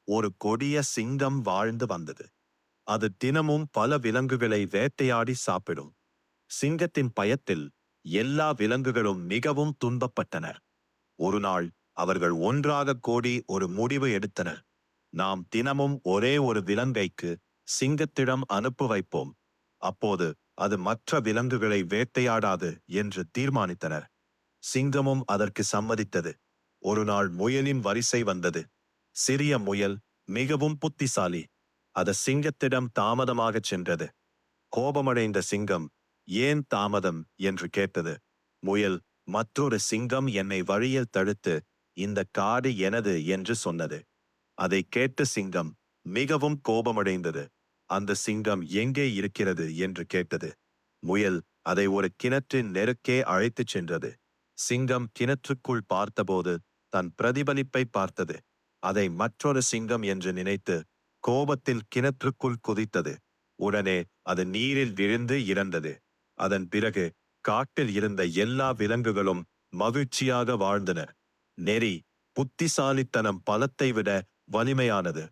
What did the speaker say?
ஒரு கொடிய சிங்கம் வாழ்ந்து வந்தது. அது தினமும் பல விலங்குகளை வேட்டையாடி சாப்பிடும். சிங்கத்தின் பயத்தில் எல்லா விலங்குகளும் மிகவும் துன்பப்பட்டனர். ஒரு நாள் அவர்கள் ஒன்றாக கூடி ஒரு முடிவு எடுத்தனர். நாம் தினமும் ஒரே ஒரு விலங்கைக்கு சிங்கத்திடம் அனுப்பி வைப்போம். அப்போது அது மற்ற விலங்குகளை வேட்டையாடாது என்று தீர்மானித்தனர். சிங்கமும் அதற்கு சம்மதித்தது. ஒரு நாள் முயலின் வரிசை வந்தது. சிறிய முயல் மிகவும் புத்திசாலி. அது சிங்கத்திடம் தாமதமாகச் சென்றது. கோபமடைந்த சிங்கம், ஏன் தாமதம் என்று கேட்டது. முயல், மற்றொரு சிங்கம் என்னை வழியில் தடுத்து இந்த காடு எனது என்று சொன்னது. அதை கேட்ட சிங்கம் மிகவும் கோபமடைந்தது. அந்த சிங்கம் எங்கே இருக்கிறது என்று கேட்டது. முயல் அதை ஒரு கிணற்றின் நெருக்கே அழைத்துச் சென்றது. சிங்கம் கிணற்றுக்குள் பார்த்தபோது தன் பிரதிபலிப்பை பார்த்தது. அதை மற்றொரு சிங்கம் என்று நினைத்து கோபத்தில் கிணற்றுக்குள் குதித்தது. உடனே அது நீரில் விழுந்து இறந்தது. அதன் பிறகு காட்டில் இருந்த எல்லா விலங்குகளும் மகிழ்ச்சியாக வாழ்ந்தன. நெறி, புத்திசாலித்தனம் பலத்தை விட வலிமையானது.